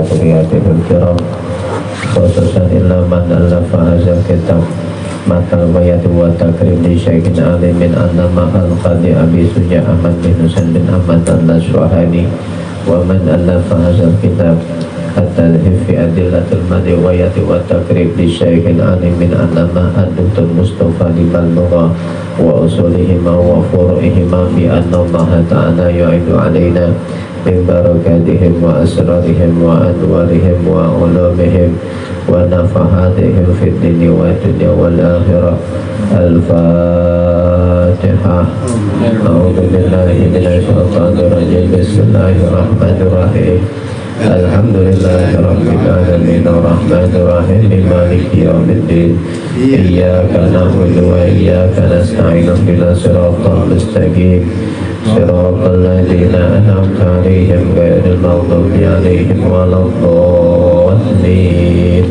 hadriyatihul kiram, khususan illa man allafa hazal kitab matal bayati wa takrim di syaikin alimin anna mahal qadi abi suja ahmad bin husain bin ahmad al-Syuhani wa man allafa hazal kitab at-tadhif fi adillatul madi wa yati wa takrib li syaikin alimin anna mahal duktul mustafa di balmugha wa usulihima wa furu'ihima bi anna Allah ta'ala yu'idu alaina min barakatihim wa asrarihim wa anwarihim wa ulumihim wa nafahatihim fid dunya wa dunya wal akhirah. Al-Fatihah. A'udzu billahi minasy syaithanir rajim. Bismillahirrahmanirrahim. Alhamdulillahi rabbil alamin arrahmanir rahim maliki yaumiddin iyyaka na'budu wa iyyaka nasta'in ihdinas siratal mustaqim siratal ladzina an'amta 'alaihim ghairil maghdubi 'alaihim waladdallin.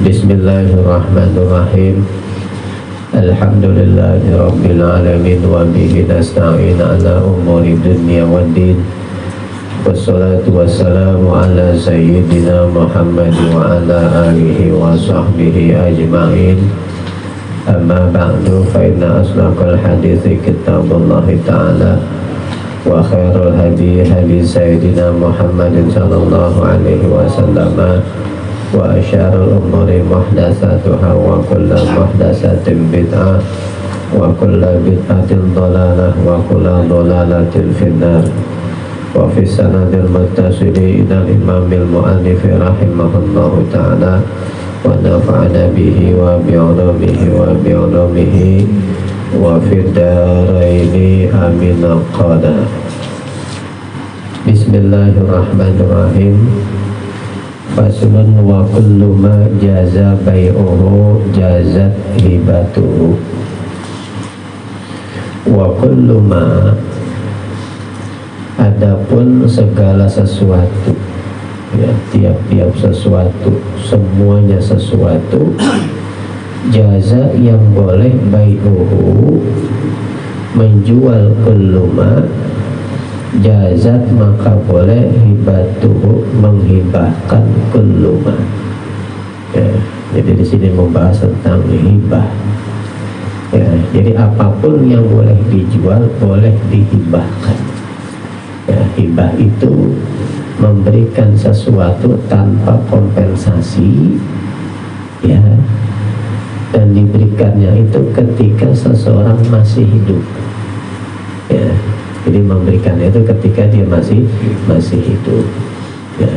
Bismillahirrahmanirrahim. Alhamdulillahi rabbil alamin wa bihi nasta'in ala umuri dunya waddin. Wassalatu wassalamu ala sayyidina Muhammad wa ala alihi wa sahbihi ajma'in. Amma ba'du fa inna asdaqal hadithi kitabullahi ta'ala wa khairul hadi hadi sayyidina Muhammadin sallallahu alaihi wasallam wa asyarul umuri muhdatsatuha wa kullu muhdatsatin bid'ah wa kullu bid'atin dhalalah wa kullu dhalalatin finnar. Wa fi sanadil muttasili ila imamil mu'allif rahimahullahu ta'ala wa nafa'ana bihi wa bi'ulumihi wa bi'ulumihi wa fid daraini amin qada. Bismillahirrahmanirrahim. Faslun wa kullu ma jaza bai'uhu jazat hibatuhu. Wa kullu ma, adapun segala sesuatu, ya, tiap-tiap sesuatu, semuanya sesuatu, jaza yang boleh bai'uhu, menjual kulluma, jazat maka boleh hibatuhu, menghibahkan kulluma. Ya, jadi di sini membahas tentang hibah. Ya, jadi apapun yang boleh dijual boleh dihibahkan. Ya, hibah itu memberikan sesuatu tanpa kompensasi, ya, dan diberikannya itu ketika seseorang masih hidup. Ya, jadi memberikannya itu ketika dia masih hidup. Ya,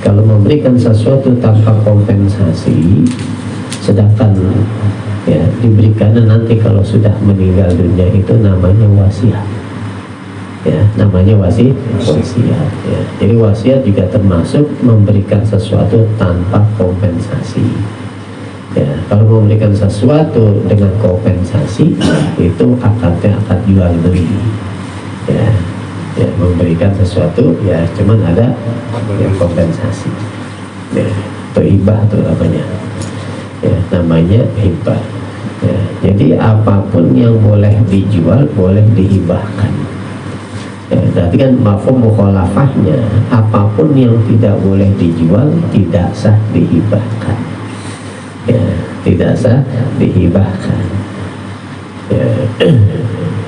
kalau memberikan sesuatu tanpa kompensasi, sedangkan ya diberikannya nanti kalau sudah meninggal dunia, itu namanya wasiat. Ya, namanya wasiat. Ya. Jadi wasiat juga termasuk memberikan sesuatu tanpa kompensasi. Ya, kalau memberikan sesuatu dengan kompensasi, itu akadnya akad jual beli. Ya, ya, memberikan sesuatu, ya, cuman ada yang kompensasi. Ya, itu hibah tuh namanya. Ya, namanya hibah. Ya, jadi apapun yang boleh dijual boleh dihibahkan. Ya, berarti kan mafhum mukhalafahnya, apapun yang tidak boleh dijual tidak sah dihibahkan. Ya, tidak sah dihibahkan. Ya,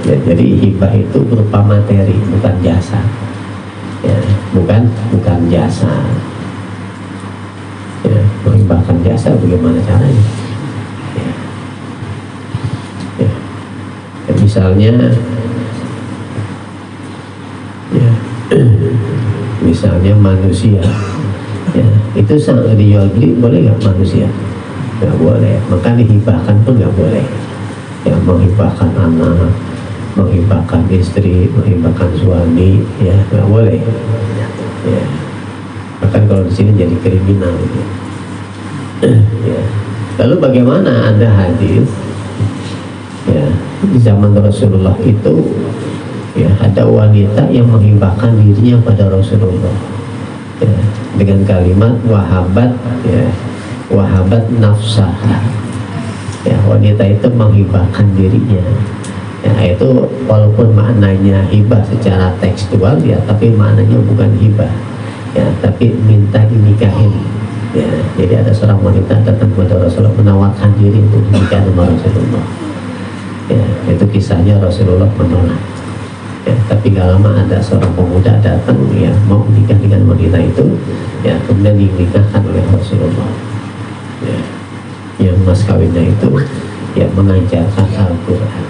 ya, jadi hibah itu berupa materi, bukan jasa. Ya, bukan jasa. Ya, menghibahkan jasa bagaimana caranya? Ya, ya. Ya, misalnya. Ya, misalnya manusia, ya, itu sangat dijual beli boleh nggak manusia? Nggak boleh. Maka dihibahkan pun nggak boleh. Ya, menghibahkan anak, menghibahkan istri, menghibahkan suami, ya nggak boleh. Ya, bahkan kalau di sini jadi kriminal. Ya. Lalu bagaimana ada hadis? Ya, di zaman Rasulullah itu. Ya, ada wanita yang menghibahkan dirinya pada Rasulullah, ya, dengan kalimat wahabat, ya, wahabat nafsaha. Ya, wanita itu menghibahkan dirinya. Ya, itu walaupun maknanya hibah secara tekstual, ya, tapi maknanya bukan hibah. ya, tapi minta dinikahin. Ya, jadi ada seorang wanita datang kepada Rasulullah menawarkan diri untuk nikah sama Rasulullah. Ya, itu kisahnya Rasulullah menolak. Ya, tapi gak lama ada seorang pemuda datang ya mau menikah dengan wanita itu, ya kemudian dinikahkan oleh Rasulullah. Ya, yang mas kawinnya itu ya mengajarkan Al-Quran.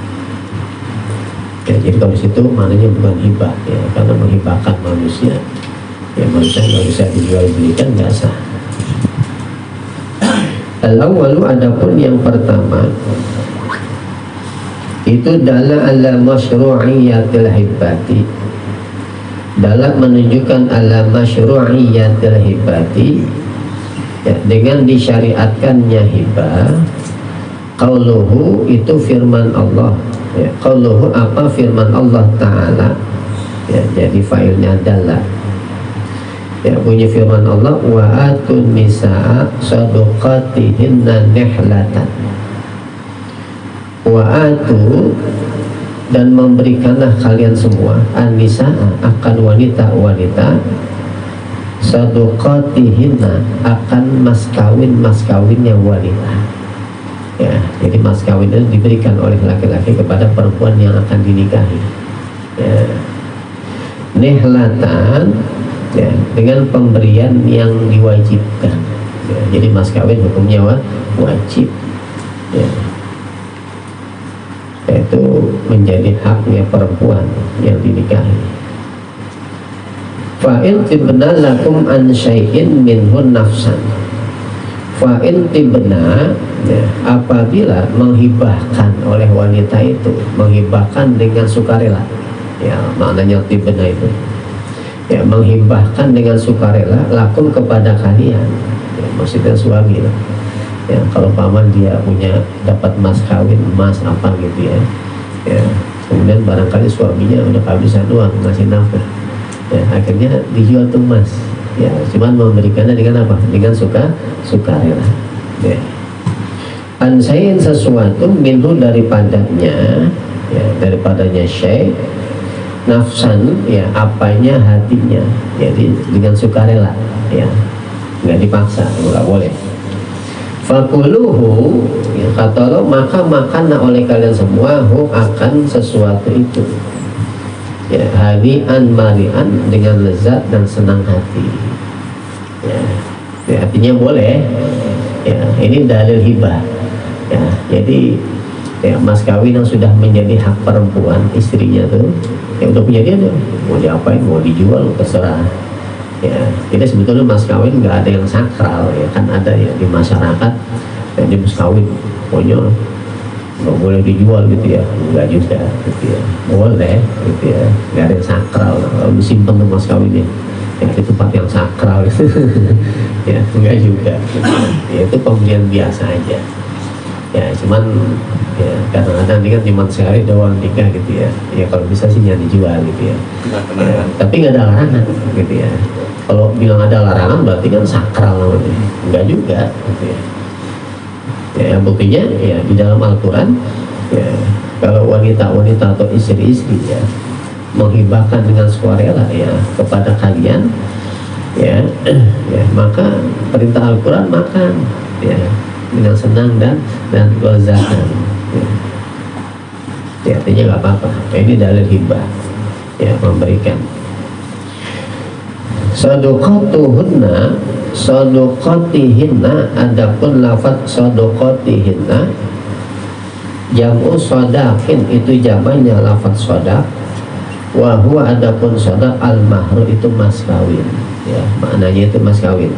Ya, jadi kalau situ maknanya bukan hibah, ya, karena menghibahkan manusia, ya manusia nggak bisa dijual belikan, nggak sah. Al-awwalu, adapun yang pertama itu ala masyru'iyatil hibati, dalam menunjukkan ala masyru'iyatil hibati, ya, dengan disyariatkannya hibah. Qauluhu itu firman Allah, ya, qauluhu apa firman Allah Ta'ala, ya, jadi fa'ilnya adalah, ya, bunyi firman Allah, wa atun nisaa sadaqatihinna nihlatan, wa atu, dan memberikanlah kalian semua an-nisaa akan wanita-wanita sadaqatihinna akan mas kawinnya wanita. Ya, jadi mas kawin itu diberikan oleh laki-laki kepada perempuan yang akan dinikahi. Ya. Nihlatan, ya, dengan pemberian yang diwajibkan. Ya, jadi mas kawin hukumnya wajib. Ya. Itu menjadi haknya perempuan yang dinikahi. Fa'in tibna lakum an syai'in minhun nafsan. Fa'in tibna, ya, apabila menghibahkan oleh wanita itu, menghibahkan dengan sukarela, ya maknanya tibna itu, ya menghibahkan dengan sukarela lakum kepada kalian, ya, maksudnya suami lah. Ya, kalau paman dia punya dapat mas kawin, emas apa gitu ya, ya kemudian barangkali suaminya udah kehabisan uang ngasih nafkah, ya akhirnya dijual tuh emas, ya cuman memberikannya dengan apa? Dengan sukarela. Ya. Ansain sesuatu minhu daripadanya, ya daripadanya syai, nafsan, ya apanya hatinya, jadi dengan sukarela, ya nggak dipaksa, nggak boleh. Fakuluhu, ya, kata Allah, maka makanlah oleh kalian semua hu akan sesuatu itu, ya hani'an mari'an, dengan lezat dan senang hati. Ya, ya artinya boleh. Ya, ini dalil hibah. Ya, jadi ya, mas kawin yang sudah menjadi hak perempuan istrinya tuh, ya udah punya dia tuh, mau diapain, mau dijual terserah. Ya, jadi sebetulnya mas kawin nggak ada yang sakral, ya kan ada ya di masyarakat, ya, di mas kawin pokoknya nggak boleh dijual gitu ya, nggak juga gitu ya, boleh gitu ya, nggak ada yang sakral. Kalau disimpan tuh mas kawinnya, ya di tempat yang sakral gitu. Ya nggak juga, ya itu pembelian biasa aja. Ya cuman ya kadang-kadang ini kan cuma sekali doang nikah gitu ya, ya kalau bisa sih jangan dijual gitu ya. Ya, tapi nggak ada larangan gitu ya. Kalau bilang ada larangan berarti kan sakral namanya, enggak juga gitu ya. Ya buktinya ya di dalam Al-Quran, ya kalau wanita-wanita atau istri-istri ya menghibahkan dengan sukarela ya kepada kalian, ya, ya maka perintah Al-Quran makan ya dengan senang dan kelezatan. Ya. Ya, artinya nggak apa-apa. Ini dalil hibah, ya memberikan. Sadaqatuhunna, sadaqatihinna, adapun lafaz sadaqatihinna jam'u sadaqin, itu jamannya lafaz sadaq. Wa huwa, adapun sadaq al-mahru, itu mas kawin, ya maknanya itu mas kawin.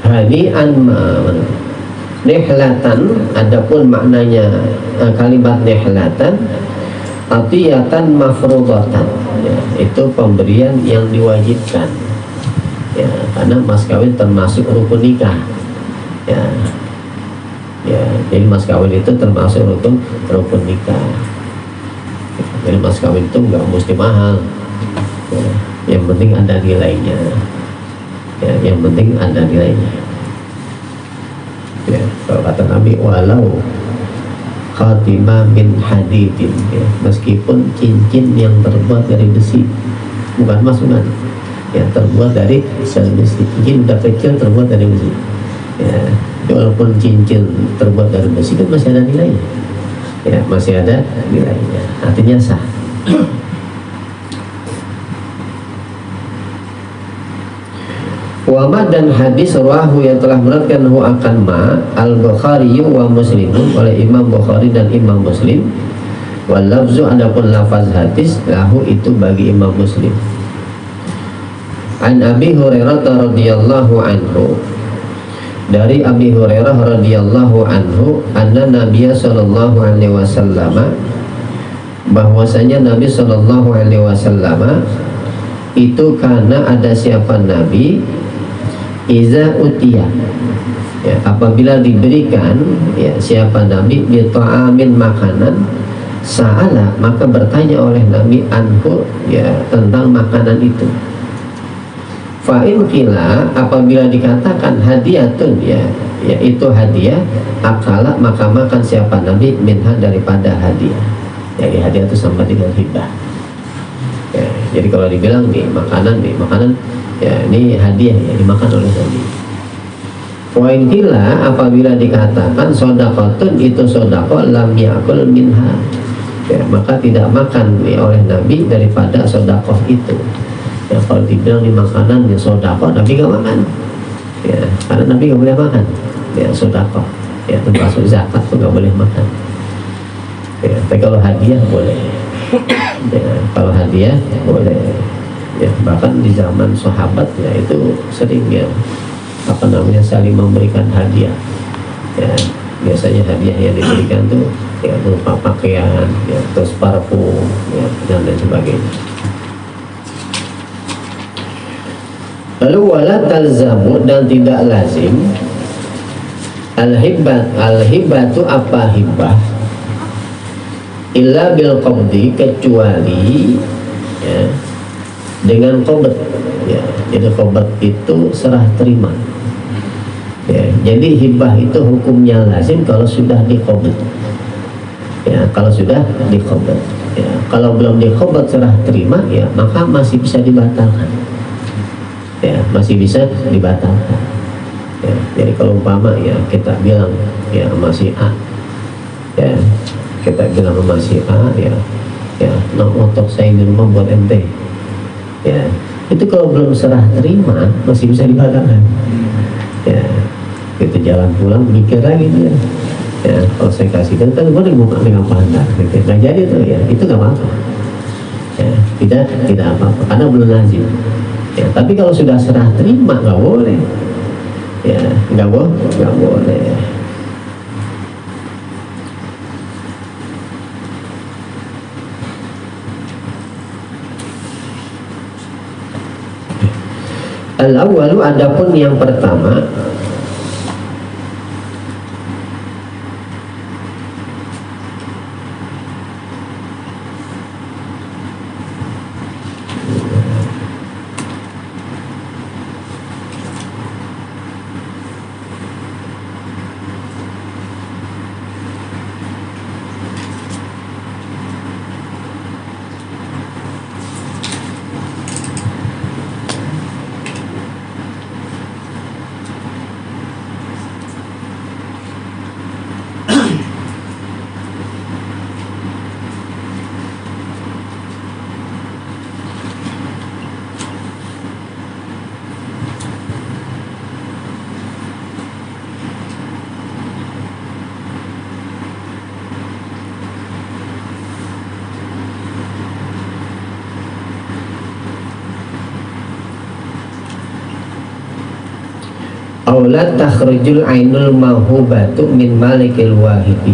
Hani'an nihlatan, adapun maknanya kalimat nihlatan atiyatan mafrudatan, ya, itu pemberian yang diwajibkan, ya karena mas kawin termasuk rukun nikah, ya, ya jadi mas kawin itu termasuk rukun nikah. Jadi mas kawin itu nggak mesti mahal, ya, yang penting ada nilainya, ya yang penting ada nilainya. Ya, kalau kata Nabi, walau khatimah min hadidin, ya, meskipun cincin yang terbuat dari besi, bukan emas, bukan, ya terbuat dari besi. Mungkin udah kecil terbuat dari besi. Ya, walaupun cincin terbuat dari besi kan masih ada nilainya. Ya, masih ada nilainya. Artinya sah. Wama dan hadis rawahu yang telah meriwayatkan akan ma al-Bukhari wa Muslim oleh Imam Bukhari dan Imam Muslim. Wal lafzu adapun lafaz hadis lahu itu bagi Imam Muslim. An Abi Hurairah radhiyallahu anhu, dari Abi Hurairah radhiyallahu anhu, anna Nabiya sallallahu alaihi wasallam, bahwasanya Nabi sallallahu alaihi wasallam itu karena ada siapa Nabi iza utiya, ya, apabila diberikan ya siapa Nabi bi ta'amin makanan, sa'ala maka bertanya oleh Nabi anhu ya tentang makanan itu. Fa'in qila apabila dikatakan hadiatun ya yaitu hadiah, akala maka makan siapa Nabi minha daripada hadiah. Jadi hadiah itu sama dengan hibah. Ya, jadi kalau dibilang nih makanan ya ini hadiah ya dimakan oleh Nabi. Poin kila apabila dikatakan sodakotun itu sodako lam yakul minha, ya, maka tidak makan ya, oleh Nabi daripada sodakoh itu. Ya, kalau dibilang di makanan ya sodakoh, Nabi gak makan. Ya, karena Nabi gak boleh makan. Ya sodakoh, ya termasuk zakat pun gak boleh makan. Ya, tapi kalau hadiah boleh. Ya, kalau hadiah boleh. Ya, bahkan di zaman sahabat ya itu sering ya saling memberikan hadiah. Ya, biasanya hadiah yang diberikan tuh ya berupa pakaian, ya, terus parfum, ya, dan lain sebagainya. Lalu wala talzamu dan tidak lazim al-hibatu apa hibah illa bil qabdi kecuali ya dengan qobat ya. Jadi qobat itu serah terima ya. Jadi hibah itu hukumnya lazim kalau sudah diqobat ya, kalau sudah diqobat ya. Kalau belum diqobat serah terima ya maka masih bisa dibatalkan ya, masih bisa dibatalkan ya. Jadi kalau umpama ya kita bilang ya masih A ya, kita bilang masih A ya nah motor saya di rumah buat ente ya, itu kalau belum serah terima masih bisa dibatalkan ya. Kita jalan pulang mikir lagi dia ya, kalau saya kasih kan boleh buka dengan pandang gitu. Nggak jadi tuh ya, itu nggak apa-apa ya, tidak apa-apa karena belum lazim ya. Tapi kalau sudah serah terima nggak boleh ya, nggak boleh. Al-awwalu adapun yang pertama aulat takhrujul ainul mahubatu min malikil wahibi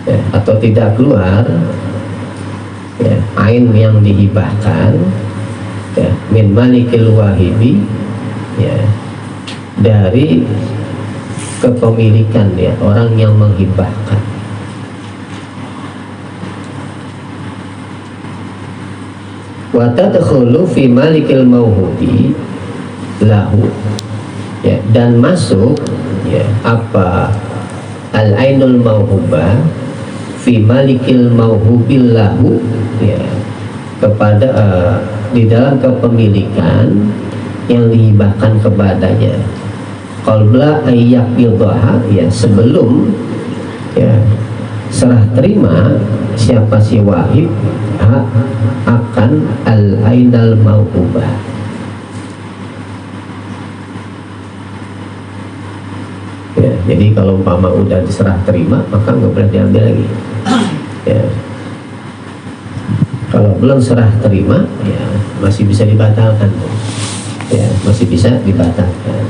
ya, atau tidak keluar ya, ain yang dihibahkan ya, min malikil wahibi ya, dari kepemilikan ya orang yang menghibahkan. Wa tadkhulu fi malikil mauhubi lahu ya, dan masuk ya apa al-ainul mauhubah fi malikil mauhubil lahu ya, kepada di dalam kepemilikan yang dihibahkan kepadanya. Qabla ayyaqbidha, ya sebelum ya serah terima siapa si wahib hak akan al-ainal mauhubah. Ya, jadi kalau umpama udah diserah terima maka nggak boleh diambil lagi. Ya. Kalau belum serah terima ya masih bisa dibatalkan. Ya, masih bisa dibatalkan.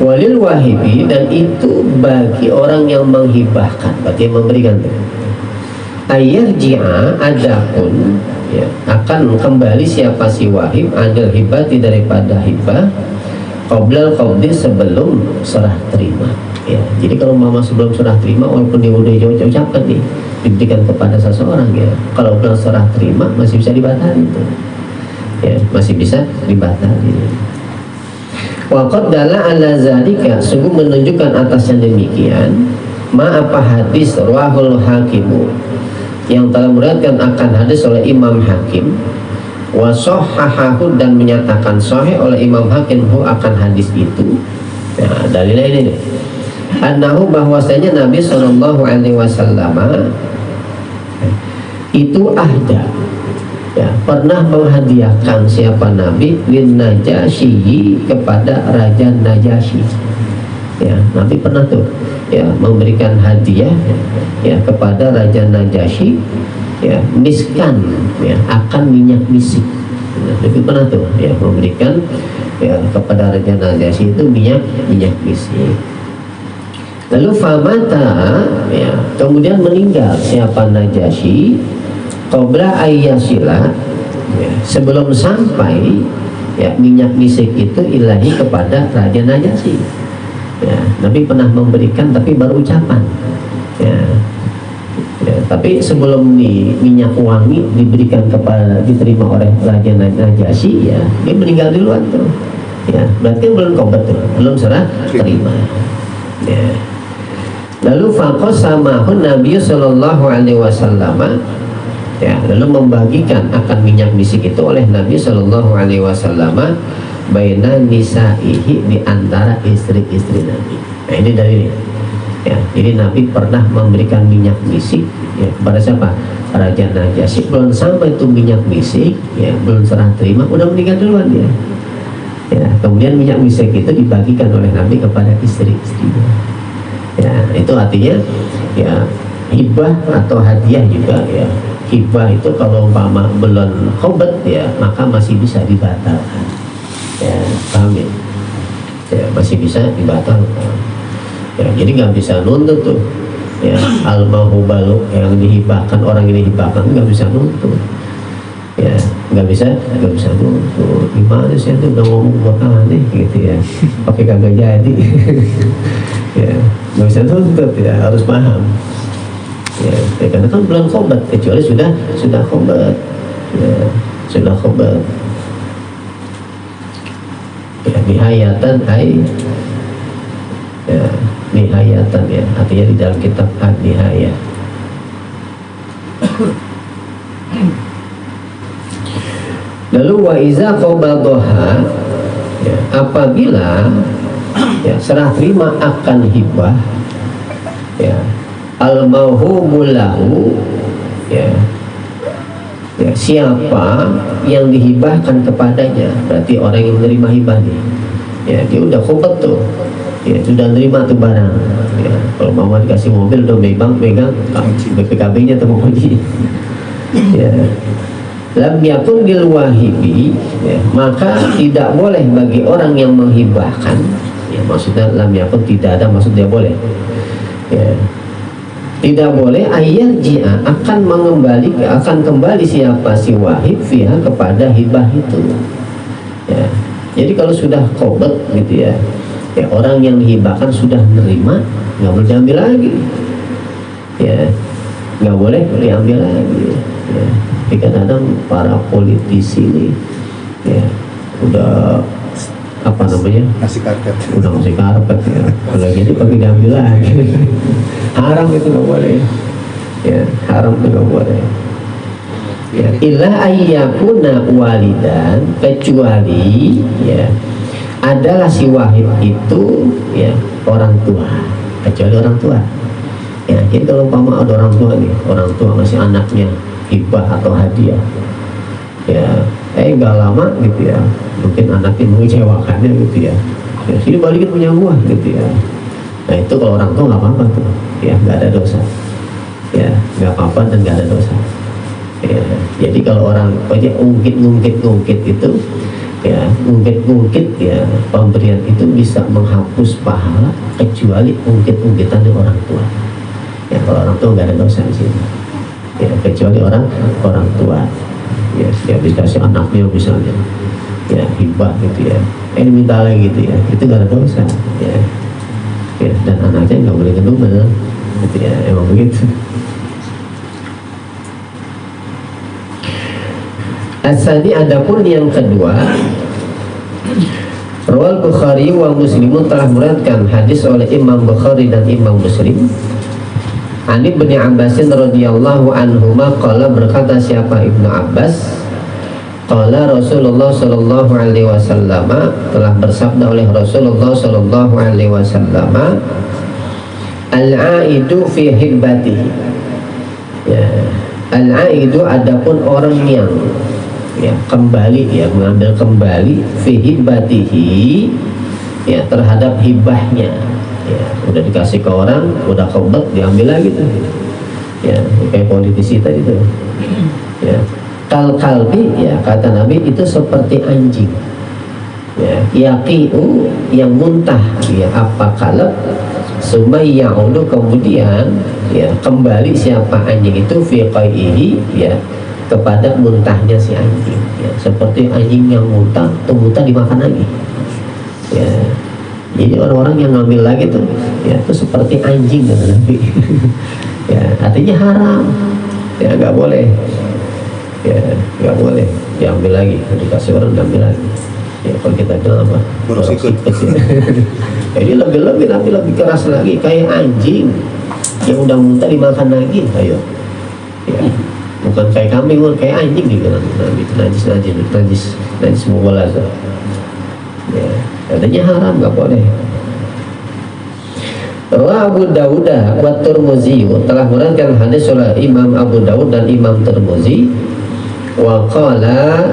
Walil wahibi, dan itu bagi orang yang menghibahkan, berarti yang memberikan. Ayarji'a, adapun ya, akan kembali siapa si wahib adil hibati, daripada hibah qoblal qabdi, sebelum serah terima. Ya, jadi kalau mama sebelum serah terima, walaupun dia udah ucapkan nih diberikan kepada seseorang, ya kalau belum serah terima masih bisa dibatalkan itu. Ya, masih bisa dibatalkan. Waqad dalla ala zalika, sungguh menunjukkan atas yang demikian apa hadis rawahul hakimu, yang telah meriwayatkan akan hadis oleh Imam Hakim, wa sahhahahu, dan menyatakan sahih oleh Imam Hakim akan hadis itu. Nah, dalilnya ini nih. Annahu, bahwasanya Nabi sallallahu alaihi wasallam itu ahda, ya pernah menghadiahkan siapa Nabi lin Najasyi, kepada Raja Najasyi. Ya, Nabi pernah tuh ya memberikan hadiah ya kepada Raja Najasyi, ya miskan, ya akan minyak misik. Nabi pernah tuh ya memberikan ya kepada Raja Najasyi itu minyak misik. Lalu famata, ya kemudian meninggal siapa Najasyi qabla ayyasila, ya, sebelum sampai ya minyak misik itu ilahi kepada Raja Najasyi. Ya, Nabi pernah memberikan tapi baru ucapan. Ya, ya, tapi sebelum minyak wangi diberikan kepada, diterima oleh Raja Najasyi, ya dia meninggal duluan tuh. Ya, berarti belum qobat tuh, belum serah terima. Ya. Lalu faqasamahu Nabi sallallahu alaihi wasallam, ya lalu membagikan akan minyak misik itu oleh Nabi sallallahu alaihi wasallam baina nisaihi, di antara istri-istri Nabi. Nah, ini dalilnya. Ya, jadi Nabi pernah memberikan minyak misik ya kepada siapa? Raja Najasyi. Belum sampai itu minyak misik, ya belum serah terima, udah meninggal duluan dia. Ya, kemudian minyak misik itu dibagikan oleh Nabi kepada istri-istrinya. Ya, itu artinya ya hibah atau hadiah juga ya. Hibah itu kalau umpama belum khobat ya maka masih bisa dibatalkan. Ya, paham ya? Ya, masih bisa dibatalkan. Ya, jadi nggak bisa nuntut tuh. Ya, al-mauhubalu yang dihibahkan, orang ini dihibahkan nggak bisa nuntut. Ya, nggak bisa nuntut. Gimana sih itu udah ngomong bakal nih gitu ya, pakai kagak jadi. Ya, nggak bisa nuntut, ya harus paham. Ya, karena kan belum khobat, kecuali sudah khobat. Ya, sudah khobat. Ya, nihayatan ya, nihayatan ya, artinya di dalam kitab An-Nihayah. Lalu wa iza qabadaha, ya, apabila ya serah terima akan hibah, ya al-mauhubul lahu, ya siapa yang dihibahkan kepadanya, berarti orang yang menerima hibah nih, ya dia udah khobat tuh, ya sudah nerima tuh barang. Ya, kalau mama dikasih mobil udah megang BPKB-nya tuh mau uji. Ya, lam yakun bil wahibi, ya, maka tidak boleh bagi orang yang menghibahkan. Ya, maksudnya lam yakun tidak ada, maksud dia boleh. Ya, tidak boleh ayarji'a, akan kembali siapa si wahib fiha, kepada hibah itu. Ya, jadi kalau sudah qobat gitu ya, ya orang yang dihibahkan sudah menerima, nggak boleh diambil lagi. Ya, nggak boleh diambil lagi. Ya, kadang-kadang para politisi nih, ya udah apa namanya, ngasih karpet, udah ngasih karpet ya, kalau gitu pakai diambil lagi. Haram itu nggak boleh, ya haram itu nggak boleh. Ya, illa ayyakuna walidan, kecuali ya adalah si wahid itu ya orang tua, kecuali orang tua. Ya, jadi kalau umpama ada orang tua nih, orang tua ngasih anaknya hibah atau hadiah, ya, nggak lama gitu ya, mungkin anaknya mengecewakannya gitu ya, ya sini balikin punya gua gitu ya. Nah itu kalau orang tua nggak apa-apa tuh, ya nggak ada dosa, ya nggak apa-apa dan nggak ada dosa. Ya, jadi kalau orang aja ngungkit itu, ya ngungkit ya pemberian itu bisa menghapus pahala kecuali ungkit-ungkitan dari orang tua. Ya kalau orang tua nggak ada dosa di sini. Ya kecuali orang tua. Ya dikasih anaknya misalnya, ya hibah gitu ya. Ini minta lagi gitu ya, itu nggak ada dosa. Ya, dan anaknya nggak boleh ngedumel, gitu ya, emang begitu. Asani adapun yang kedua, Rawal Bukhari wa Muslimun telah meriwayatkan hadis oleh Imam Bukhari dan Imam Muslim. Ani bin Abbasin radhiyallahu anhuma qala, berkata siapa Ibnu Abbas, qala Rasulullah sallallahu alaihi wasallam, telah bersabda oleh Rasulullah sallallahu alaihi wasallam, al-aidu fi hibbatihi. Ya, al-aidu adapun orang yang ya kembali, ya mengambil kembali fi hibbatihi, ya terhadap hibahnya, ya udah dikasih ke orang, udah kebet diambil lagi tuh, ya kayak politisi tadi tuh, ya kalbi, ya kata Nabi itu seperti anjing, ya yaqi'u yang muntah, ya apa kalb sumayya'udu, kemudian ya kembali siapa anjing itu fi qai'ihi, ya kepada muntahnya si anjing, ya seperti anjing yang muntah dimakan lagi, ya jadi orang-orang yang ngambil lagi tuh, ya itu seperti anjing kata Nabi. Ya artinya haram, ya nggak boleh, ya nggak boleh diambil lagi, dikasih orang diambil lagi. Ya kalau kita bilang apa, boros ikut ya. Jadi lebih keras lagi, kayak anjing yang udah muntah dimakan lagi, ayo ya. Bukan kayak kambing, kayak anjing dibilang Nabi, najis mughalazah. Ya, katanya haram, nggak boleh. Abu Dawud wa Tirmidzi telah meriwayatkan hadis oleh Imam Abu Dawud dan Imam Tirmidzi, wa qala,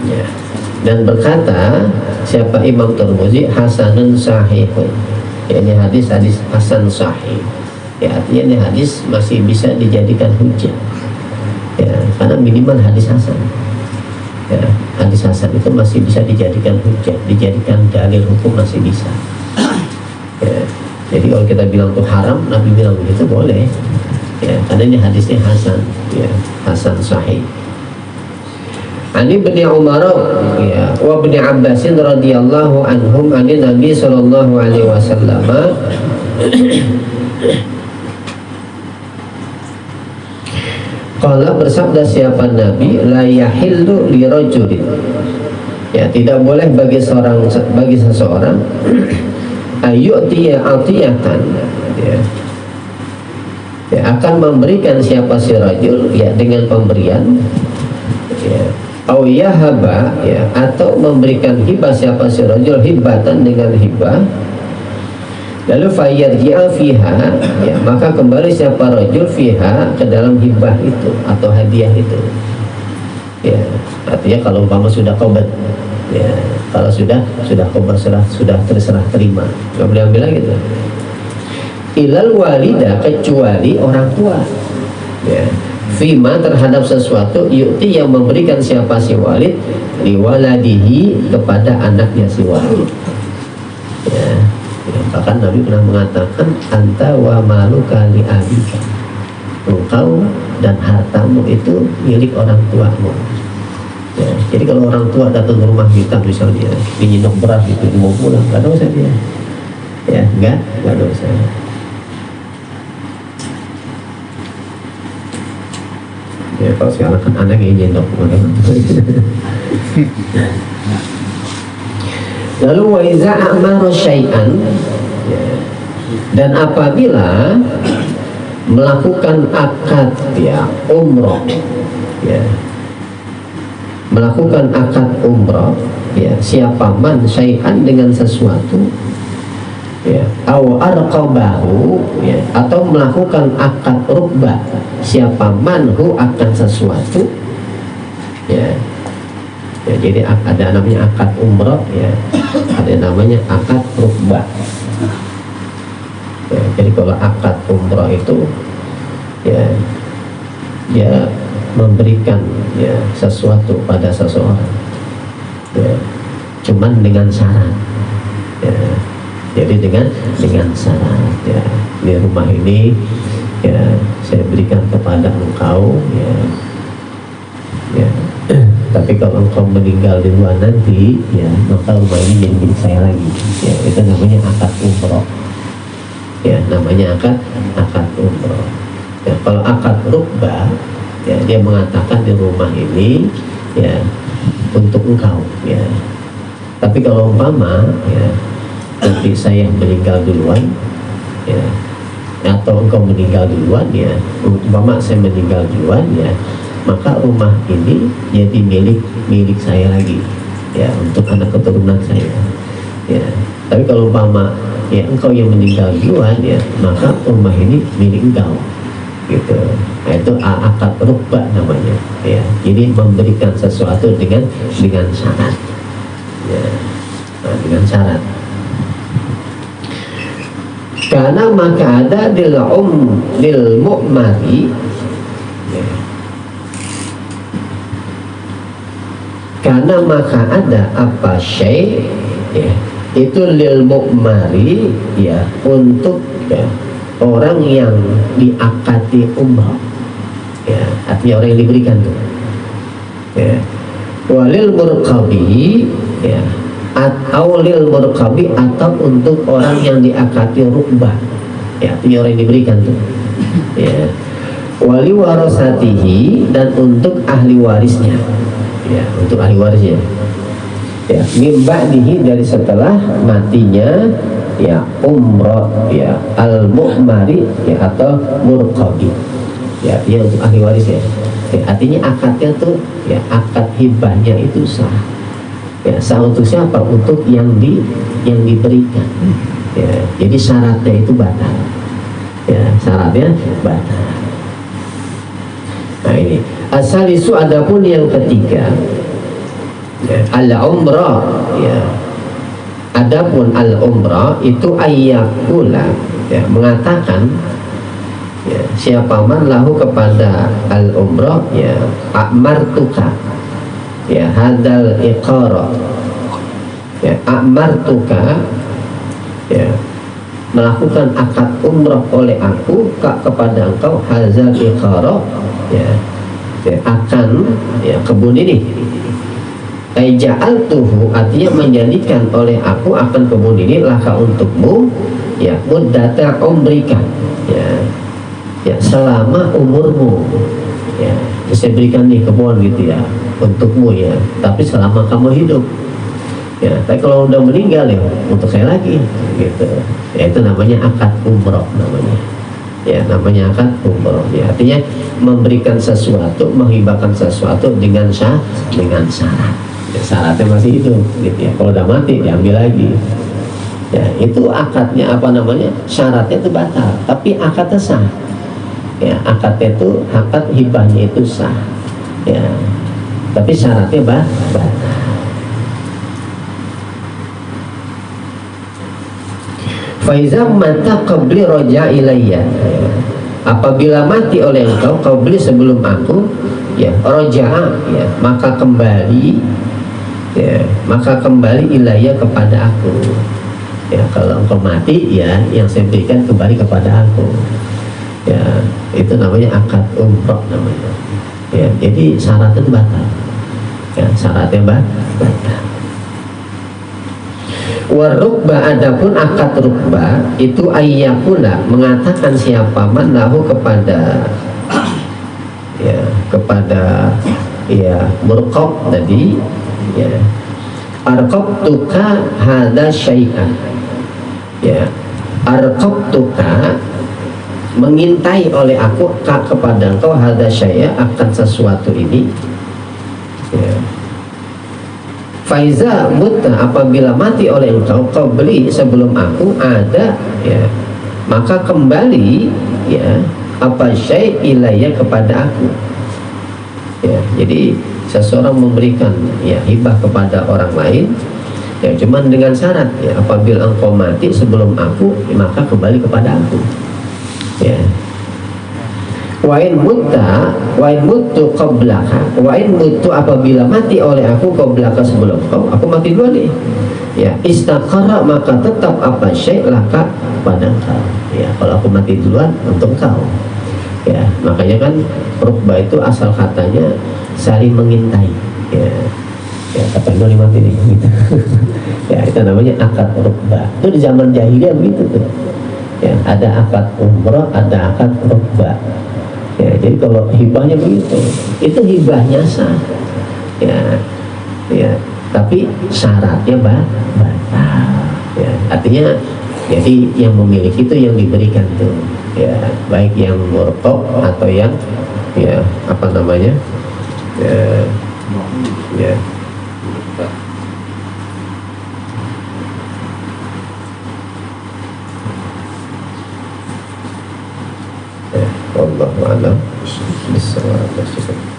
ya, dan berkata siapa Imam Tirmidzi, hasanun sahihun, ya, ini hadis hasan sahih, ya artinya ini hadis masih bisa dijadikan hujjah, ya karena minimal hadis hasan, ya hadis hasan itu masih bisa dijadikan hujjah, dijadikan dalil hukum masih bisa, ya. Jadi kalau kita bilang itu haram, Nabi bilang begitu boleh, ya karena ini hadisnya hasan, ya hasan sahih. Ani bin Umar, ya wa bin Abbasin radhiyallahu anhum ani Nabi sallallahu alaihi wasallam, qala bersabda siapa Nabi, la yahillu li rajulin, ya tidak boleh bagi seseorang ayyu'tiya atiyatan, ya akan memberikan siapa si rajul, ya dengan pemberian, ya au yahaba, ya atau memberikan hibah siapa si rajul hibatan dengan hibah, lalu fayyarji'a fiha, ya maka kembali siapa rajul fiha ke dalam hibah itu atau hadiah itu, ya artinya kalau umpama sudah qobat, ya kalau sudah qobat, sudah terserah terima, nggak boleh ambil lagi tuh. Ilal walida, kecuali orang tua, ya fima terhadap sesuatu yu'ti yang memberikan siapa si walid liwaladihi kepada anaknya si walid, ya bahkan Nabi pernah mengatakan anta wa maluka li abika, engkau dan hartamu itu milik orang tuamu, ya jadi kalau orang tua datang ke rumah kita misalnya dinyinok beras gitu mau pulang, nggak dosa dia, ya nggak dosa. Ya kalau sekarang kan anak yang nyendok. Lalu wa iza amara syai'an, dan apabila melakukan akad, ya umroh, ya, melakukan akad umrah, ya, siapa man syai'an dengan sesuatu, ya, au arqabahu, ya, atau melakukan akad rukbah, siapa manhu akan sesuatu, ya, ya, jadi ada namanya akad umrah, ya, ada namanya akad rukbah, ya, jadi kalau akad umrah itu, ya, dia memberikan, ya, sesuatu pada seseorang, ya, cuman dengan syarat, ya, jadi dengan syarat, ya, di rumah ini, ya, saya berikan kepada engkau, ya, ya, tapi kalau engkau meninggal di luar nanti, ya, maka rumah ini jadi milik saya lagi, ya, itu namanya akad umroh, ya, namanya akad umroh. Ya, kalau akad rukbah, ya, dia mengatakan di rumah ini, ya, untuk engkau, ya, tapi kalau umpama, ya, nanti saya meninggal duluan, ya, atau engkau meninggal duluan, ya, umpama saya meninggal duluan, ya, maka rumah ini jadi milik saya lagi, ya, untuk anak keturunan saya, ya. Tapi kalau umpama, ya, engkau yang meninggal duluan, ya, maka rumah ini milik engkau, gitu. Nah, itu akad rukbah namanya, ya. Jadi memberikan sesuatu dengan syarat, ya. Nah, dengan syarat. Karena maka ada lil mu'mari, ya. Karena maka ada apa syai', ya, itu lil mu'mari, ya, untuk, ya, orang yang diakati umrah, ya, artinya orang yang diberikan tuh, ya, walil murqabi, ya, atau lil murqabi, atau untuk orang yang diakati rukbah, ya, artinya orang yang diberikan tuh, ya, wali warasatihi, dan untuk ahli warisnya, ya, untuk ahli warisnya, ya, min ba'dihi, dari setelah matinya, ya, umrah, ya, al mu'mari, ya, atau murqabi, ya, dia untuk ahli waris, ya. Ya, artinya akadnya tuh, ya, akad hibahnya itu sah, ya, sah untuk siapa? Untuk yang diberikan, ya, jadi syaratnya itu batal, ya, syaratnya batal. Nah, ini asalisu, adapun yang ketiga, ya, al umrah, ya, adapun al umrah itu ayyakula, ya, mengatakan, ya, siapa man lahu kepada al umrah, ya, amartuka, ya, hadal iqara, ya, amartuka, ya, melakukan akad umrah oleh aku kepada engkau, hazal iqara, ya, ya, akan, ya, kebun ini, ja'altuhu, artinya menjadikan oleh aku akan kebun ini laka untukmu, ya, muddata umrika, ya, ya, selama umurmu, ya, saya berikan nih kebun gitu, ya, untukmu, ya, tapi selama kamu hidup, ya, tapi kalau udah meninggal, ya, untuk saya lagi, gitu, ya, itu namanya akad umroh namanya, ya, namanya akad umroh, ya, artinya memberikan sesuatu, menghibahkan sesuatu dengan syarat, ya, syaratnya masih hidup, gitu, ya, kalau udah mati diambil lagi, ya, itu akadnya apa namanya, syaratnya itu batal, tapi akadnya sah, ya, akadnya itu, akad hibahnya itu sah, ya, tapi syaratnya batal. Faizam mata qabli roja ilayya, apabila mati oleh engkau qabli sebelum aku, ya, roja, ya, maka kembali, ya, maka kembali ilayya kepada aku, ya, kalau engkau mati, ya, yang saya berikan kembali kepada aku, ya, itu namanya akad umroh namanya, ya, jadi syaratnya itu batal, ya, syaratnya batal. Warukba, adapun akad rukbah itu ayyakula, mengatakan siapa man lahu kepada, ya, kepada, ya, murqab tadi, ya, arqabtuka hada syai'an, ya, arqabtuka mengintai oleh aku kepada engkau hadza syai'a akan sesuatu ini ya. Faiza mutta apabila mati oleh engkau kau beli sebelum aku ada ya, maka kembali ya apa syai' ilayya kepada aku ya. Jadi seseorang memberikan ya hibah kepada orang lain ya, cuman dengan syarat ya, apabila engkau mati sebelum aku ya, maka kembali kepada aku ya. Wain mutu qablaka, wain mutu apabila mati oleh aku qablaka sebelum kau, aku mati dulu nih ya, istaqarra maka tetap apa syai' laka pada kau ya, kalau aku mati duluan untuk kau ya. Makanya kan rukbah itu asal katanya saling mengintai ya, ya kapan dulu mati nih gitu. Ya itu namanya akad rukbah. Itu di zaman jahiliyah begitu tuh ya, ada akad umrah, ada akad rukbah ya. Jadi kalau hibahnya begitu, itu hibahnya sah ya, ya tapi syaratnya batal ya. Artinya jadi yang memiliki itu yang diberikan tuh ya, baik yang murtad atau yang ya apa namanya ya, ya. Wallahu a'lam bishawab.